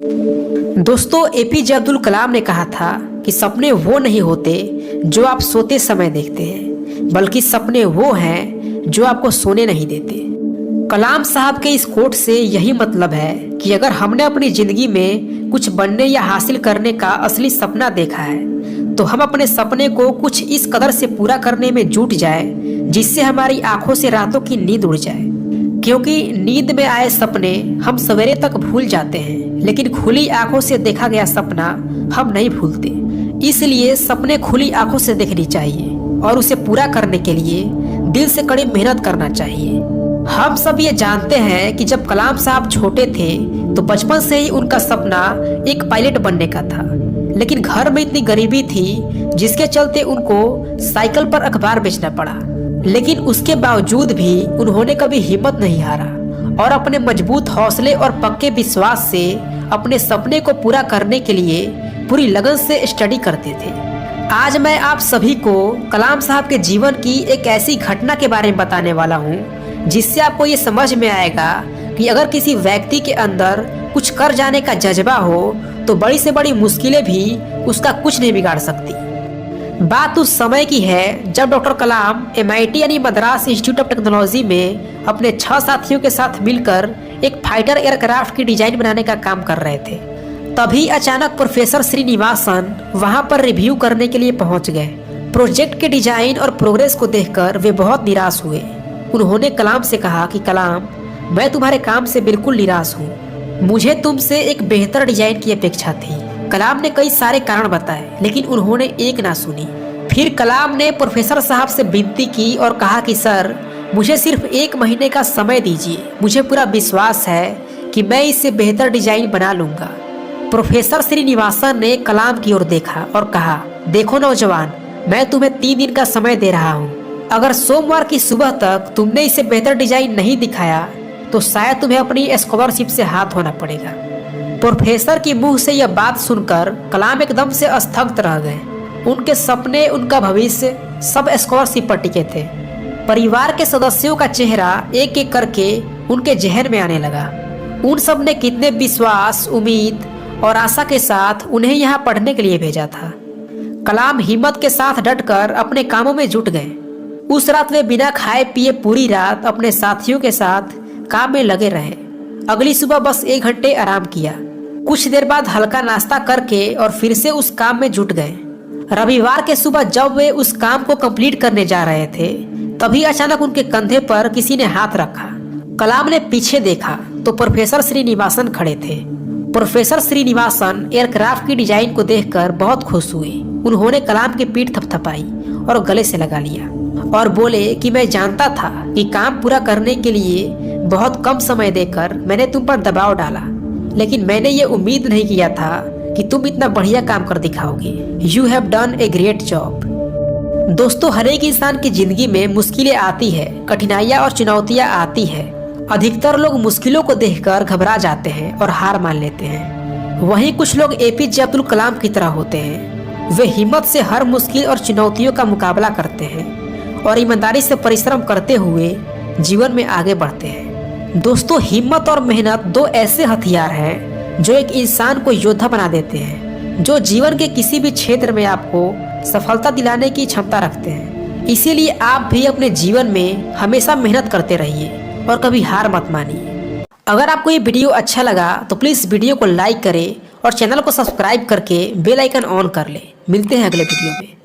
दोस्तों, एपीजे अब्दुल कलाम ने कहा था कि सपने वो नहीं होते जो आप सोते समय देखते हैं, बल्कि सपने वो हैं जो आपको सोने नहीं देते। कलाम साहब के इस कोट से यही मतलब है कि अगर हमने अपनी जिंदगी में कुछ बनने या हासिल करने का असली सपना देखा है तो हम अपने सपने को कुछ इस कदर से पूरा करने में जुट जाए जिससे हमारी आंखों से रातों की नींद उड़ जाए। क्योंकि नींद में आए सपने हम सवेरे तक भूल जाते हैं, लेकिन खुली आंखों से देखा गया सपना हम नहीं भूलते। इसलिए सपने खुली आंखों से देखनी चाहिए और उसे पूरा करने के लिए दिल से कड़ी मेहनत करना चाहिए। हम सब ये जानते हैं कि जब कलाम साहब छोटे थे तो बचपन से ही उनका सपना एक पायलट बनने का था, लेकिन घर में इतनी गरीबी थी जिसके चलते उनको साइकिल पर अखबार बेचना पड़ा। लेकिन उसके बावजूद भी उन्होंने कभी हिम्मत नहीं हारा और अपने मजबूत हौसले और पक्के विश्वास से अपने सपने को पूरा करने के लिए पूरी लगन से स्टडी करते थे। आज मैं आप सभी को कलाम साहब के जीवन की एक ऐसी घटना के बारे में बताने वाला हूँ जिससे आपको ये समझ में आएगा कि अगर किसी व्यक्ति के अंदर कुछ कर जाने का जज्बा हो तो बड़ी से बड़ी मुश्किलें भी उसका कुछ नहीं बिगाड़ सकती। बात उस समय की है जब डॉक्टर कलाम MIT यानी मद्रास इंस्टीट्यूट ऑफ टेक्नोलॉजी में अपने 6 साथियों के साथ मिलकर एक फाइटर एयरक्राफ्ट की डिजाइन बनाने का काम कर रहे थे। तभी अचानक प्रोफेसर श्रीनिवासन वहां पर रिव्यू करने के लिए पहुंच गए। प्रोजेक्ट के डिजाइन और प्रोग्रेस को देखकर वे बहुत निराश हुए। उन्होंने कलाम से कहा कि कलाम, मैं तुम्हारे काम से बिल्कुल निराश हूँ, मुझे तुमसे एक बेहतर डिजाइन की अपेक्षा थी। कलाम ने कई सारे कारण बताए, लेकिन उन्होंने एक ना सुनी। फिर कलाम ने प्रोफेसर साहब से विनती की और कहा कि सर, मुझे सिर्फ 1 महीने का समय दीजिए, मुझे पूरा विश्वास है कि मैं इससे बेहतर डिजाइन बना लूंगा। प्रोफेसर श्रीनिवासन ने कलाम की ओर देखा और कहा, देखो नौजवान, मैं तुम्हें 3 दिन का समय दे रहा हूँ। अगर सोमवार की सुबह तक तुमने इसे बेहतर डिजाइन नहीं दिखाया तो शायद तुम्हें अपनी स्कॉलरशिप से हाथ धोना पड़ेगा। प्रोफेसर की मुंह से यह बात सुनकर कलाम एकदम से स्थगित रह गए। उनके सपने, उनका भविष्य सब स्कॉलरशिप पर टिके थे। परिवार के सदस्यों का चेहरा एक एक करके उनके जहन में आने लगा। उन सब ने कितने विश्वास, उम्मीद और आशा के साथ उन्हें यहाँ पढ़ने के लिए भेजा था। कलाम हिम्मत के साथ डटकर अपने कामों में जुट गए। उस रात वे बिना खाए पिए पूरी रात अपने साथियों के साथ काम में लगे रहे। अगली सुबह बस 1 घंटे आराम किया। कुछ देर बाद हल्का नाश्ता करके और फिर से उस काम में जुट गए। रविवार के सुबह जब वे उस काम को कंप्लीट करने जा रहे थे तभी अचानक उनके कंधे पर किसी ने हाथ रखा। कलाम ने पीछे देखा तो प्रोफेसर श्रीनिवासन खड़े थे। प्रोफेसर श्रीनिवासन एयरक्राफ्ट की डिजाइन को देखकर बहुत खुश हुए। उन्होंने कलाम की पीठ थपथपाई और गले से लगा लिया और बोले कि मैं जानता था कि काम पूरा करने के लिए बहुत कम समय देकर मैंने तुम पर दबाव डाला, लेकिन मैंने ये उम्मीद नहीं किया था कि तुम इतना बढ़िया काम कर दिखाओगे। You have done a great job. दोस्तों, हर एक इंसान की जिंदगी में मुश्किलें आती है, कठिनाइयाँ और चुनौतियाँ आती है। अधिकतर लोग मुश्किलों को देखकर घबरा जाते हैं और हार मान लेते हैं। वहीं कुछ लोग APJ अब्दुल कलाम की तरह होते हैं। वे हिम्मत से हर मुश्किल और चुनौतियों का मुकाबला करते हैं और ईमानदारी से परिश्रम करते हुए जीवन में आगे बढ़ते हैं। दोस्तों, हिम्मत और मेहनत 2 ऐसे हथियार हैं जो एक इंसान को योद्धा बना देते हैं, जो जीवन के किसी भी क्षेत्र में आपको सफलता दिलाने की क्षमता रखते हैं। इसीलिए आप भी अपने जीवन में हमेशा मेहनत करते रहिए और कभी हार मत मानिए। अगर आपको ये वीडियो अच्छा लगा तो प्लीज़ वीडियो को लाइक करें और चैनल को सब्सक्राइब करके बेल आइकन ऑन कर लें। मिलते हैं अगले वीडियो में।